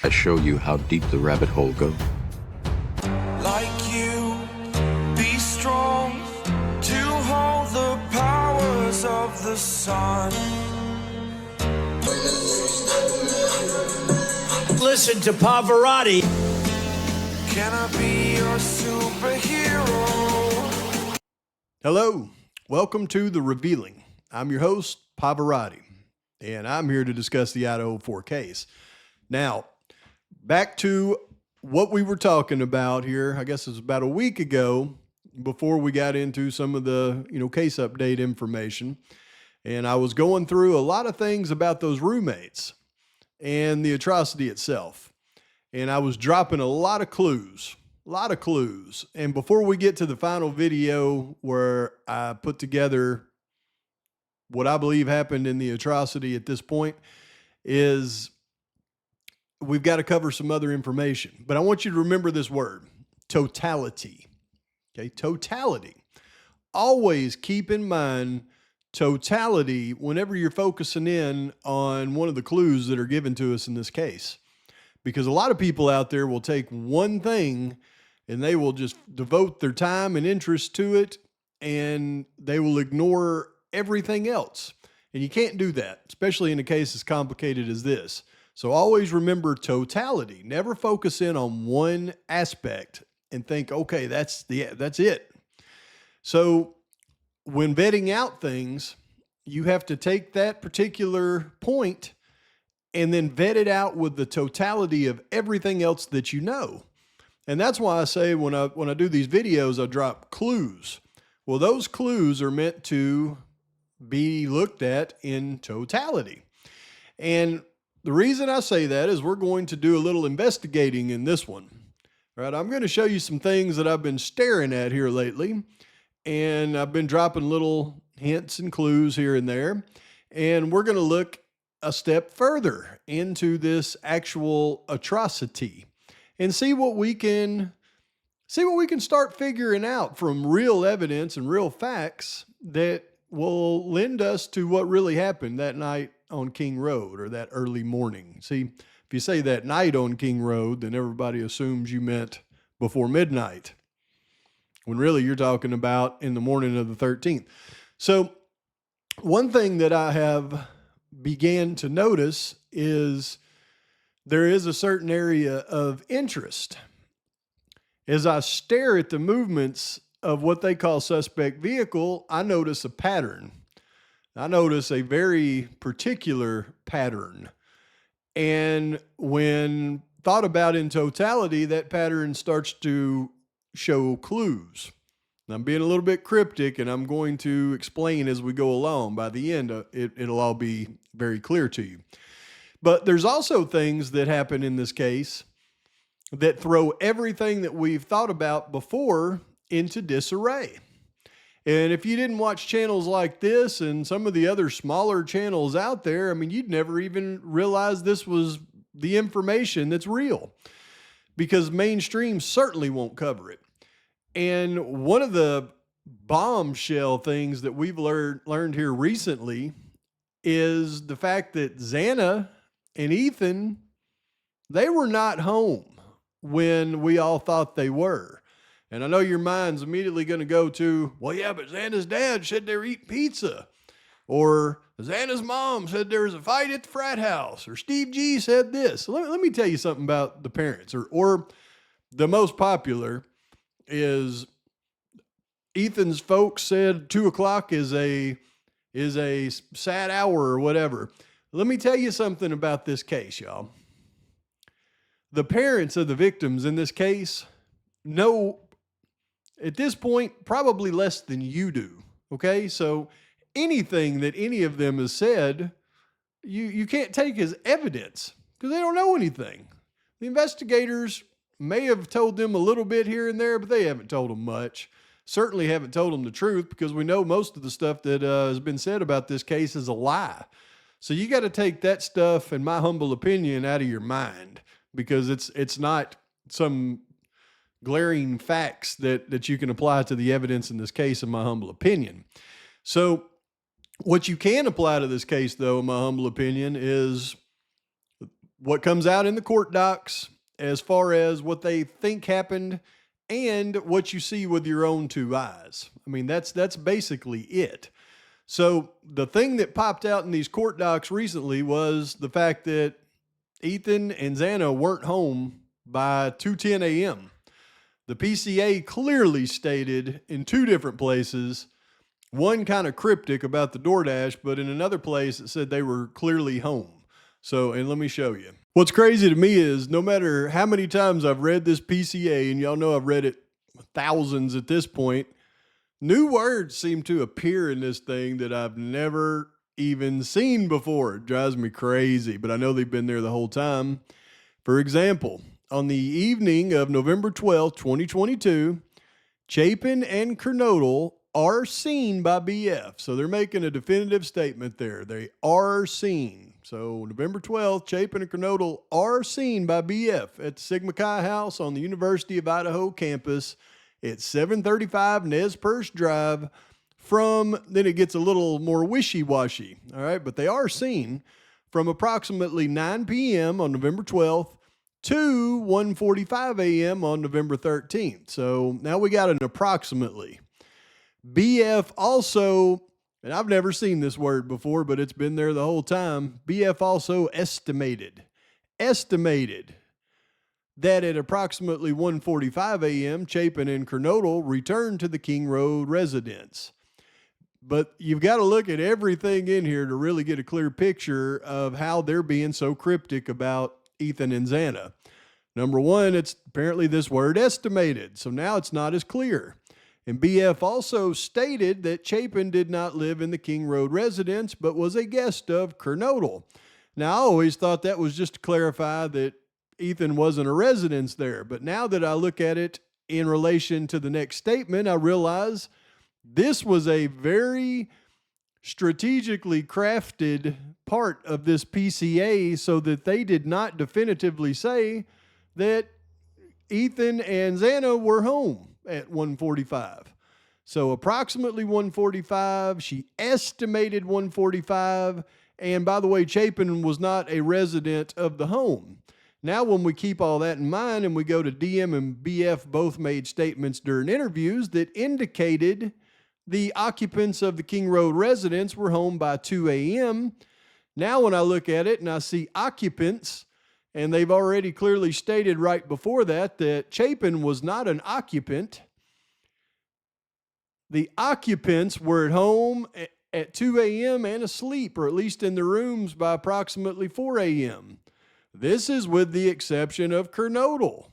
I show you how deep the rabbit hole goes. Like you, be strong to hold the powers of the sun. Listen to Pavarotti. Can I be your superhero? Hello, welcome to The Revealing. I'm your host, Pavarotti, and I'm here to discuss the Idaho 4 case. Now, back to what we were talking about here, I guess it was about a week ago before we got into some of the, case update information. And I was going through a lot of things about those roommates and the atrocity itself. And I was dropping a lot of clues. And before we get to the final video where I put together what I believe happened in the atrocity at this point, is we've got to cover some other information. But I want you to remember this word, totality. Okay, totality. Always keep in mind totality whenever you're focusing in on one of the clues that are given to us in this case. Because a lot of people out there will take one thing and they will just devote their time and interest to it, and they will ignore everything else. And you can't do that, especially in a case as complicated as this. So always remember totality. Never focus in on one aspect and think, okay, that's it. So when vetting out things, you have to take that particular point and then vet it out with the totality of everything else that you know. And that's why I say when I do these videos, I drop clues. Well, those clues are meant to be looked at in totality. And the reason I say that is we're going to do a little investigating in this one. All right, I'm going to show you some things that I've been staring at here lately. And I've been dropping little hints and clues here and there. And we're going to look a step further into this actual atrocity and see what we can start figuring out from real evidence and real facts that will lend us to what really happened that night on King Road, or that early morning. See, if you say that night on King Road, then everybody assumes you meant before midnight, when really you're talking about in the morning of the 13th. So one thing that I have began to notice is there is a certain area of interest. As I stare at the movements of what they call suspect vehicle, I notice a pattern. I notice a very particular pattern. And when thought about in totality, that pattern starts to show clues. I'm being a little bit cryptic, and I'm going to explain as we go along. By the end, it'll all be very clear to you. But there's also things that happen in this case that throw everything that we've thought about before into disarray. And if you didn't watch channels like this and some of the other smaller channels out there, I mean, you'd never even realize this was the information that's real, because mainstream certainly won't cover it. And one of the bombshell things that we've learned here recently is the fact that Xana and Ethan, they were not home when we all thought they were. And I know your mind's immediately going to go to, well, yeah, but Xana's dad said they were eating pizza. Or Xana's mom said there was a fight at the frat house. Or Steve G said this. So let me tell you something about the parents. Or the most popular is Ethan's folks said 2:00 is a sad hour or whatever. Let me tell you something about this case, y'all. The parents of the victims in this case know at this point probably less than you do. Okay, so anything that any of them has said, you can't take as evidence because they don't know anything. The investigators may have told them a little bit here and there, but they haven't told them much. Certainly haven't told them the truth, because we know most of the stuff that has been said about this case is a lie. So you got to take that stuff, in my humble opinion, out of your mind, because it's not some glaring facts that you can apply to the evidence in this case, in my humble opinion. So what you can apply to this case, though, in my humble opinion, is what comes out in the court docs as far as what they think happened and what you see with your own two eyes. I mean, that's basically it. So the thing that popped out in these court docs recently was the fact that Ethan and Xana weren't home by 2:10 a.m. The PCA clearly stated in two different places, one kind of cryptic about the DoorDash, but in another place it said they were clearly home. So, and let me show you. What's crazy to me is no matter how many times I've read this PCA, and y'all know I've read it thousands at this point, new words seem to appear in this thing that I've never even seen before. It drives me crazy, but I know they've been there the whole time. For example, on the evening of November 12th, 2022, Chapin and Kernodle are seen by BF. So they're making a definitive statement there. They are seen. So November 12th, Chapin and Kernodle are seen by BF at the Sigma Chi House on the University of Idaho campus at 735 Nez Perce Drive then it gets a little more wishy-washy, all right? But they are seen from approximately 9 p.m. on November 12th to 1:45 a.m. on November 13th. So now we got an approximately. BF also, and I've never seen this word before, but it's been there the whole time, BF also estimated that at approximately 1:45 a.m., Chapin and Kernodle returned to the King Road residence. But you've got to look at everything in here to really get a clear picture of how they're being so cryptic about Ethan and Xana. Number one, it's apparently this word estimated, so now it's not as clear. And BF also stated that Chapin did not live in the King Road residence, but was a guest of Kernodle. Now, I always thought that was just to clarify that Ethan wasn't a resident there. But now that I look at it in relation to the next statement, I realize this was a very strategically crafted part of this PCA so that they did not definitively say that Ethan and Xana were home at 1:45. So approximately 1:45, she estimated 1:45, and by the way, Chapin was not a resident of the home. Now, when we keep all that in mind and we go to DM and BF both made statements during interviews that indicated the occupants of the King Road residence were home by 2 a.m. Now, when I look at it and I see occupants, and they've already clearly stated right before that Chapin was not an occupant. The occupants were at home at 2 a.m. and asleep, or at least in their rooms by approximately 4 a.m. This is with the exception of Kernodle,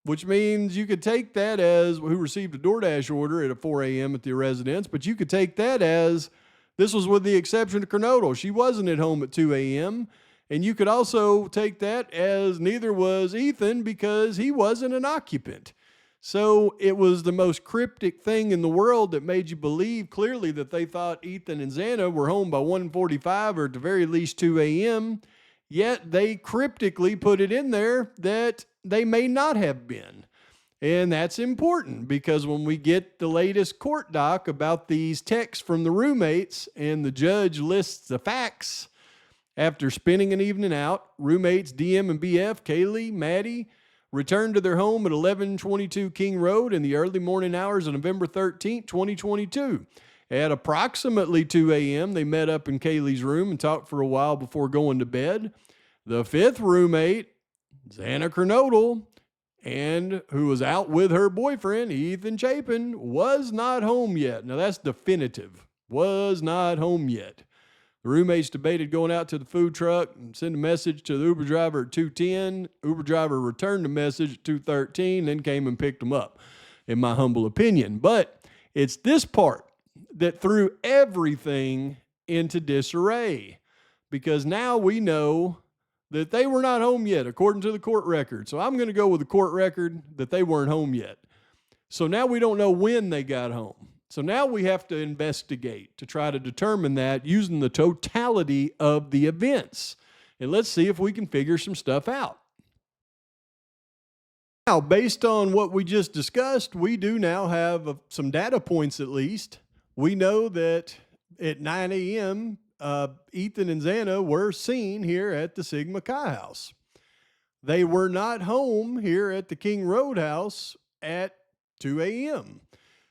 which means you could take that as who received a DoorDash order at 4 a.m. at the residence, but you could take that as this was with the exception of Kernodle. She wasn't at home at 2 a.m., and you could also take that as neither was Ethan because he wasn't an occupant. So it was the most cryptic thing in the world that made you believe clearly that they thought Ethan and Xana were home by 1:45 or at the very least 2 a.m., yet they cryptically put it in there that they may not have been. And that's important because when we get the latest court doc about these texts from the roommates and the judge lists the facts, after spending an evening out, roommates DM and BF, Kaylee, Maddie, returned to their home at 1122 King Road in the early morning hours of November 13th, 2022. At approximately 2 a.m., they met up in Kaylee's room and talked for a while before going to bed. The fifth roommate, Xana Kernodle, and who was out with her boyfriend, Ethan Chapin, was not home yet. Now, that's definitive. Was not home yet. The roommates debated going out to the food truck and send a message to the Uber driver at 2:10. Uber driver returned the message at 2:13, then came and picked them up, in my humble opinion. But it's this part that threw everything into disarray because now we know that they were not home yet, according to the court record. So I'm going to go with the court record that they weren't home yet. So now we don't know when they got home. So now we have to investigate to try to determine that using the totality of the events. And let's see if we can figure some stuff out. Now, based on what we just discussed, we do now have some data points at least. We know that at 9 a.m., Ethan and Xana were seen here at the Sigma Chi house. They were not home here at the King Road house at 2 a.m.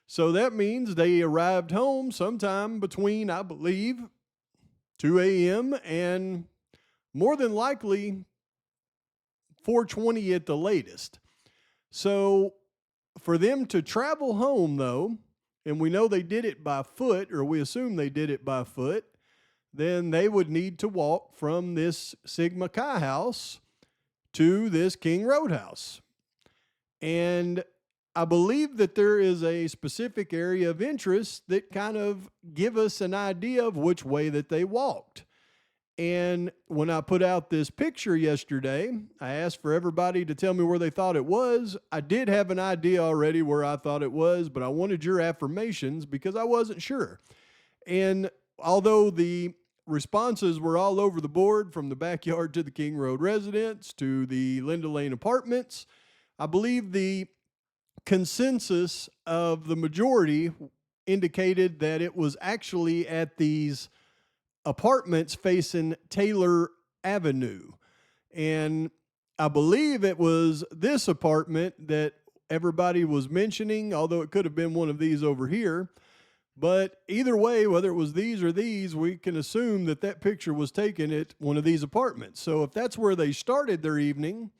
So that means they arrived home sometime between, I believe, 2 a.m. and more than likely 4:20 at the latest. So for them to travel home, though, and we know they did it by foot, or we assume they did it by foot, then they would need to walk from this Sigma Chi house to this King Road house. And I believe that there is a specific area of interest that kind of give us an idea of which way that they walked. And when I put out this picture yesterday, I asked for everybody to tell me where they thought it was. I did have an idea already where I thought it was, but I wanted your affirmations because I wasn't sure. And although the responses were all over the board, from the backyard to the King Road residence to the Linda Lane apartments, I believe the consensus of the majority indicated that it was actually at these apartments facing Taylor Avenue. And I believe it was this apartment that everybody was mentioning, although it could have been one of these over here. But either way, whether it was these or these, we can assume that that picture was taken at one of these apartments. So if that's where they started their evening,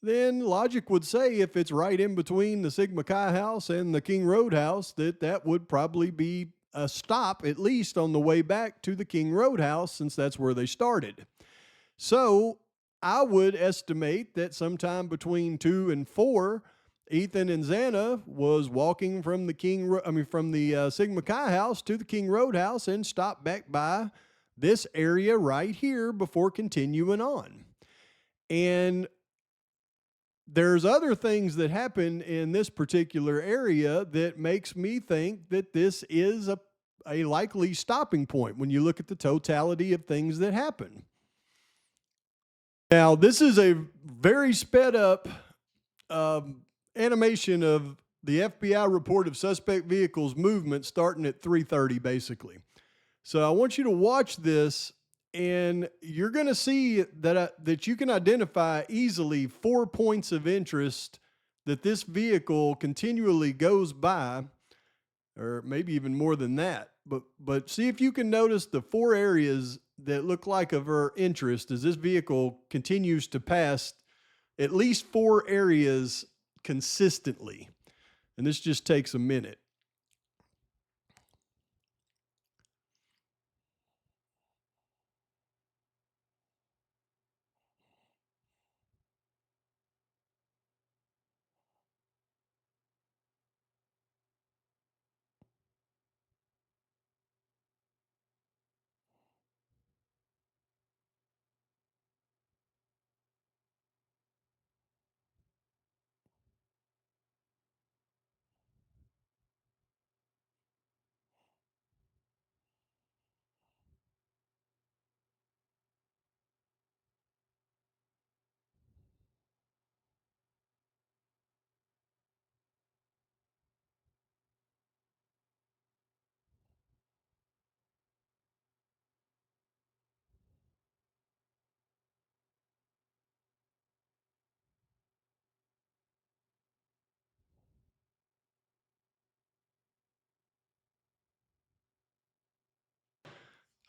then logic would say if it's right in between the Sigma Chi house and the King Road house, that would probably be a stop, at least on the way back to the King Road house, since that's where they started. So I would estimate that sometime between 2 and 4, Ethan and Xana was walking from the Sigma Chi house to the King Road house and stopped back by this area right here before continuing on. And there's other things that happen in this particular area that makes me think that this is a likely stopping point when you look at the totality of things that happen. Now, this is a very sped up animation of the FBI report of suspect vehicles movement starting at 3:30, basically. So I want you to watch this, and you're going to see that you can identify easily 4 points of interest that this vehicle continually goes by, or maybe even more than that. But see if you can notice the 4 areas that look like of her interest as this vehicle continues to pass at least 4 areas consistently. And this just takes a minute.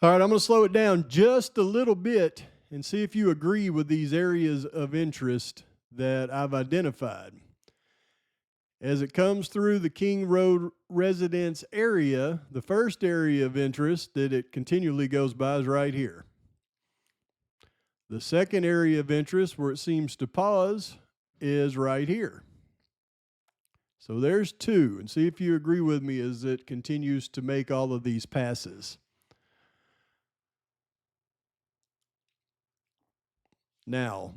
All right, I'm going to slow it down just a little bit and see if you agree with these areas of interest that I've identified. As it comes through the King Road residence area, the first area of interest that it continually goes by is right here. The second area of interest where it seems to pause is right here. So there's 2, and see if you agree with me as it continues to make all of these passes. Now,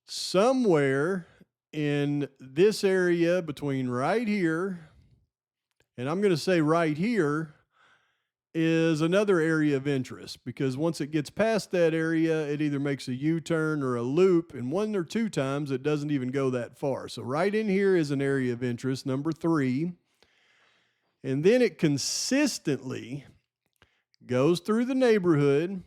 somewhere in this area between right here, and I'm going to say right here, is another area of interest, because once it gets past that area, it either makes a U-turn or a loop, and 1 or 2 times it doesn't even go that far. So right in here is an area of interest, number 3. And then it consistently goes through the neighborhood,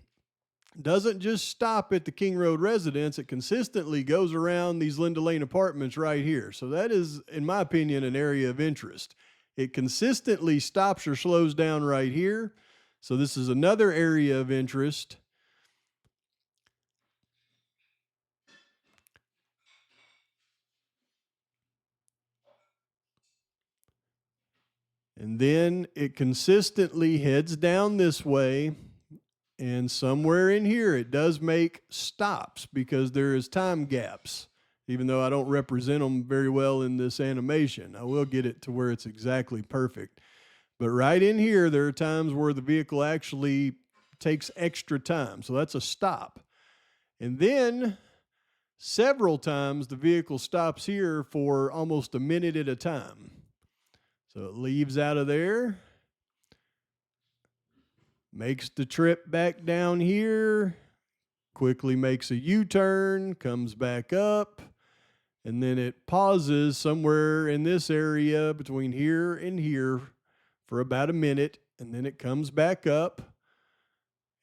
doesn't just stop at the King Road residence. It consistently goes around these Linda Lane apartments right here. So that is, in my opinion, an area of interest. It consistently stops or slows down right here. So this is another area of interest. And then it consistently heads down this way. And somewhere in here, it does make stops because there is time gaps. Even though I don't represent them very well in this animation, I will get it to where it's exactly perfect. But right in here, there are times where the vehicle actually takes extra time. So that's a stop. And then several times the vehicle stops here for almost a minute at a time. So it leaves out of there, makes the trip back down here, quickly makes a U-turn, comes back up, and then it pauses somewhere in this area between here and here for about a minute, and then it comes back up,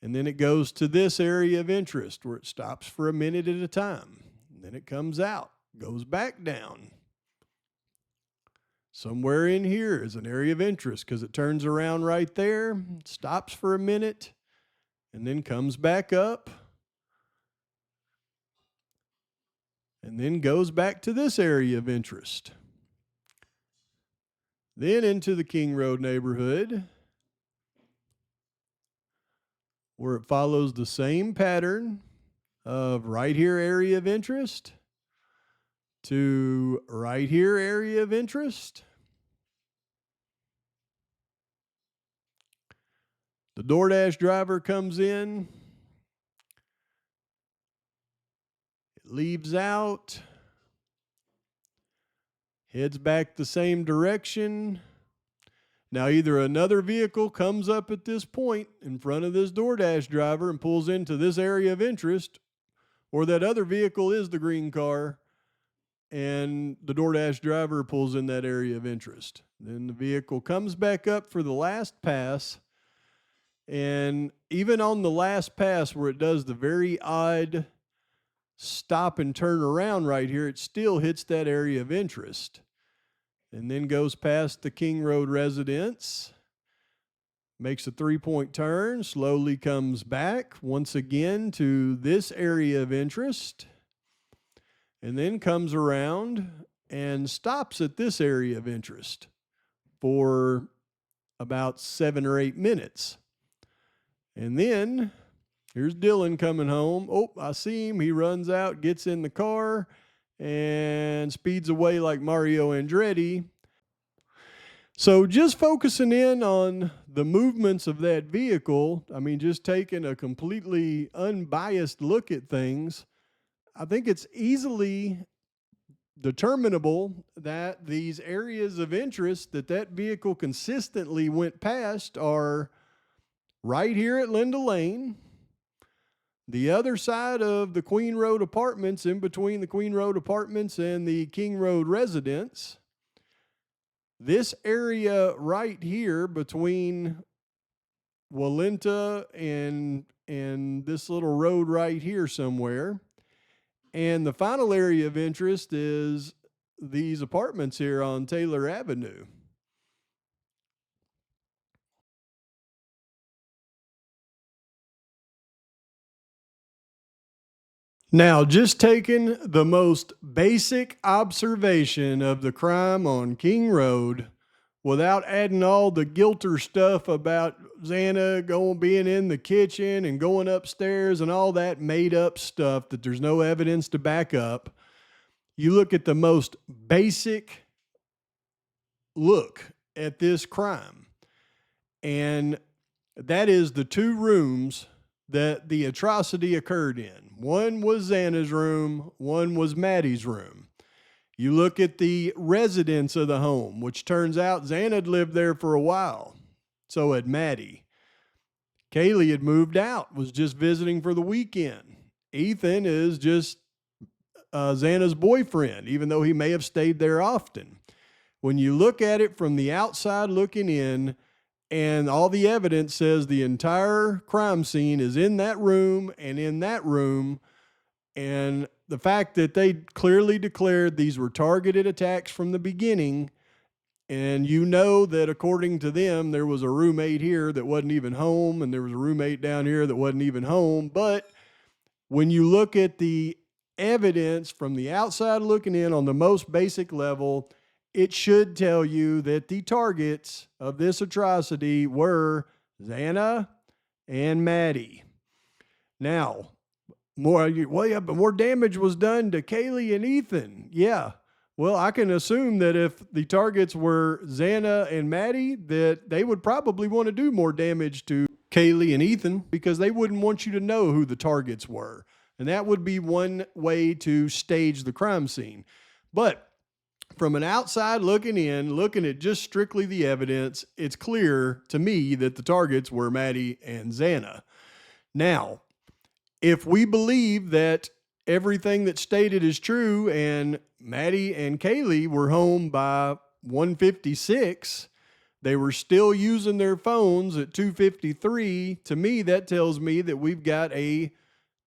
and then it goes to this area of interest where it stops for a minute at a time. And then it comes out, goes back down. Somewhere in here is an area of interest because it turns around right there, stops for a minute, and then comes back up, and then goes back to this area of interest. Then into the King Road neighborhood, where it follows the same pattern of right here area of interest to right here area of interest. The DoorDash driver comes in, it leaves out, heads back the same direction. Now either another vehicle comes up at this point in front of this DoorDash driver and pulls into this area of interest, or that other vehicle is the green car and the DoorDash driver pulls in that area of interest. Then the vehicle comes back up for the last pass, and even on the last pass where it does the very odd stop and turn around right here, it still hits that area of interest. And then goes past the King Road residence, makes a 3-point turn, slowly comes back once again to this area of interest, and then comes around and stops at this area of interest for about 7 or 8 minutes. And then here's Dylan coming home. Oh, I see him. He runs out, gets in the car, and speeds away like Mario Andretti. So just focusing in on the movements of that vehicle, I mean, just taking a completely unbiased look at things, I think it's easily determinable that these areas of interest that vehicle consistently went past are right here at Linda Lane, the other side of the Queen Road apartments, in between the Queen Road apartments and the King Road residence, this area right here between Walenta and this little road right here somewhere. And the final area of interest is these apartments here on Taylor Avenue. Now, just taking the most basic observation of the crime on King Road without adding all the guilter stuff about Xana being in the kitchen and going upstairs and all that made up stuff that there's no evidence to back up, you look at the most basic look at this crime, and that is the 2 rooms that the atrocity occurred in. One was Xana's room, one was Maddie's room. You look at the residence of the home, which turns out Xana had lived there for a while. So had Maddie. Kaylee had moved out, was just visiting for the weekend. Ethan is just Xana's boyfriend, even though he may have stayed there often. When you look at it from the outside looking in, And all the evidence says the entire crime scene is in that room and in that room. And the fact that they clearly declared these were targeted attacks from the beginning, and you know that according to them, there was a roommate here that wasn't even home, and there was a roommate down here that wasn't even home. But when you look at the evidence from the outside looking in on the most basic level, it should tell you that the targets of this atrocity were Xana and Maddie. Now, but more damage was done to Kaylee and Ethan. Yeah. Well, I can assume that if the targets were Xana and Maddie, that they would probably want to do more damage to Kaylee and Ethan because they wouldn't want you to know who the targets were. And that would be one way to stage the crime scene. But from an outside looking in, looking at just strictly the evidence, it's clear to me that the targets were Maddie and Xana. Now, if we believe that everything that's stated is true and Maddie and Kaylee were home by 1:56, they were still using their phones at 2:53, to me that tells me that we've got a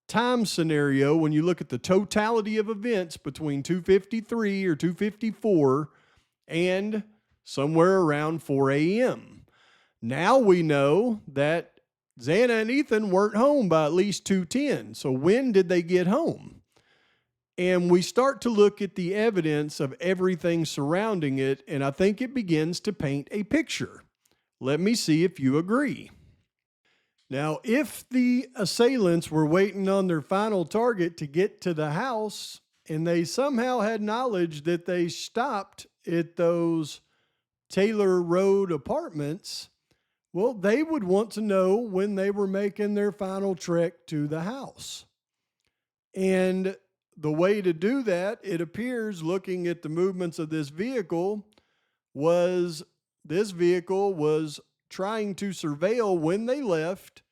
time scenario when you look at the totality of events between 2:53 or 2:54 and somewhere around 4 a.m. Now we know that Xana and Ethan weren't home by at least 2:10. So when did they get home? And we start to look at the evidence of everything surrounding it, and I think it begins to paint a picture. Let me see if you agree. Now, if the assailants were waiting on their final target to get to the house, and they somehow had knowledge that they stopped at those Taylor Road apartments, well, they would want to know when they were making their final trek to the house. And the way to do that, it appears, looking at the movements of this vehicle was trying to surveil when they left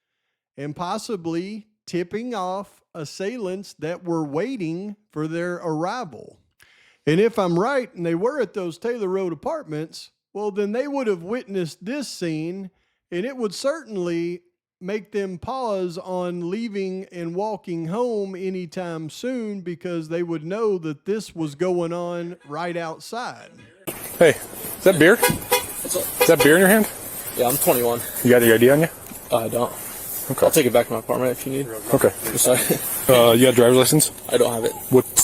and possibly tipping off assailants that were waiting for their arrival. And if I'm right, and they were at those Taylor Road apartments, well, then they would have witnessed this scene, and it would certainly make them pause on leaving and walking home anytime soon because they would know that this was going on right outside. Hey, is that beer? Is that beer in your hand? Yeah, I'm 21. You got any ID on you? I don't. Okay. I'll take it back to my apartment if you need. Okay. Sorry. You got a driver's license? I don't have it.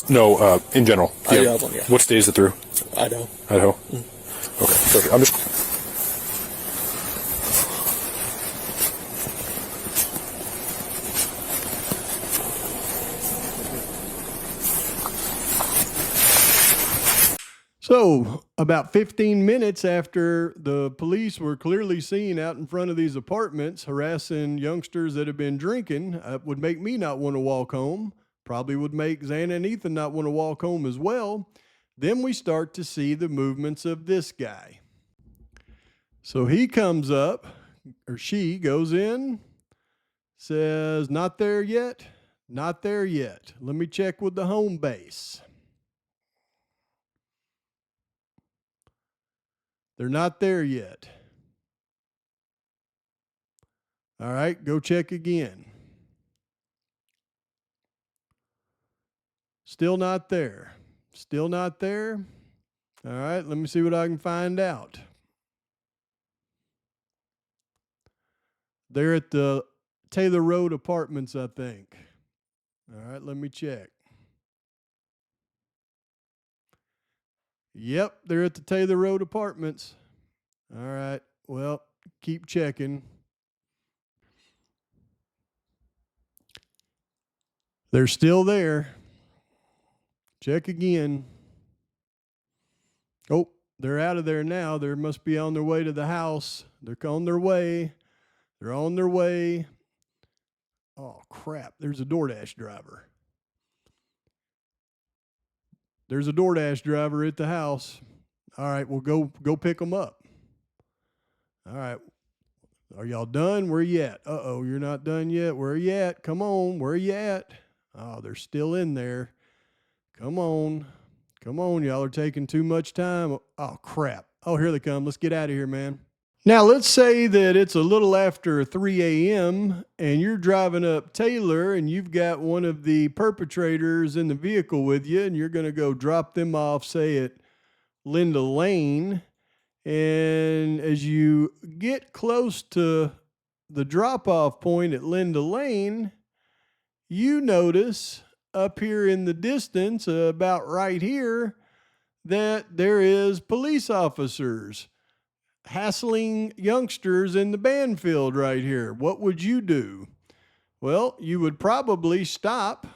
No, in general. I do have one, yeah. What state is it through? Idaho. Idaho? Okay, perfect. I'm just... So about 15 minutes after the police were clearly seen out in front of these apartments harassing youngsters that had been drinking, would make me not want to walk home, probably would make Xana and Ethan not want to walk home as well. Then we start to see the movements of this guy. So he comes up, or she goes in, says, "Not there yet, not there yet. Let me check with the home base." They're not there yet. All right, go check again. Still not there. Still not there. All right, let me see what I can find out. They're at the Taylor Road apartments, I think. All right, let me check. Yep, they're at the Taylor Road apartments. All right, well, keep checking. They're still there. Check again. Oh, they're out of there now. They must be on their way to the house. They're on their way. They're on their way. Oh, crap. There's a DoorDash driver. There's a DoorDash driver at the house. All right, well, go pick them up. All right. Are y'all done? Where you at? Uh-oh, you're not done yet. Where you at? Come on, where you at? Oh, they're still in there. Come on. Come on, y'all are taking too much time. Oh, crap. Oh, here they come. Let's get out of here, man. Now, let's say that it's a little after 3 a.m. and you're driving up Taylor and you've got one of the perpetrators in the vehicle with you, and you're going to go drop them off, say, at Linda Lane. And as you get close to the drop-off point at Linda Lane, you notice up here in the distance, about right here, that there is police officers hassling youngsters in the band field right here. What would you do? Well, you would probably stop,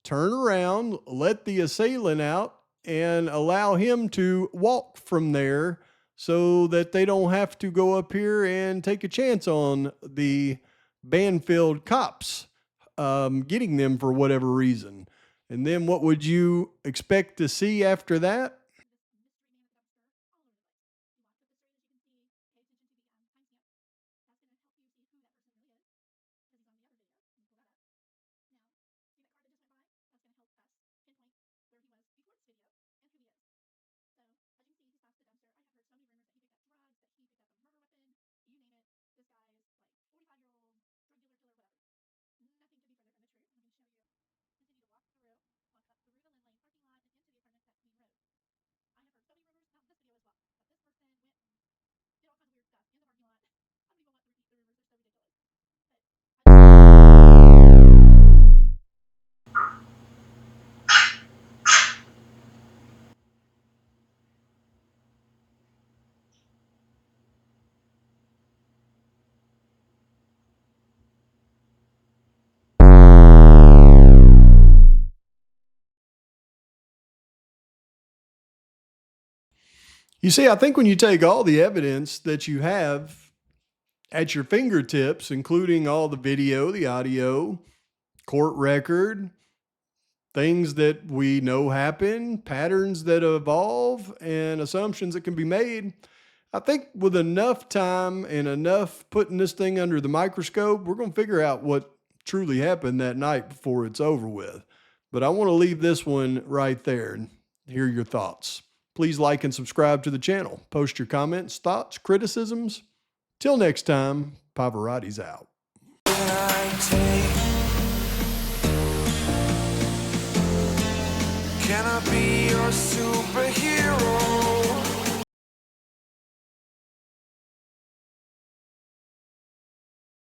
turn around, let the assailant out, and allow him to walk from there so that they don't have to go up here and take a chance on the Banfield cops getting them for whatever reason. And then what would you expect to see after that? You see, I think when you take all the evidence that you have at your fingertips, including all the video, the audio, court record, things that we know happen, patterns that evolve, and assumptions that can be made, I think with enough time and enough putting this thing under the microscope, we're going to figure out what truly happened that night before it's over with. But I want to leave this one right there and hear your thoughts. Please like and subscribe to the channel. Post your comments, thoughts, criticisms. Till next time, Pavarotti's out. Can I be your superhero?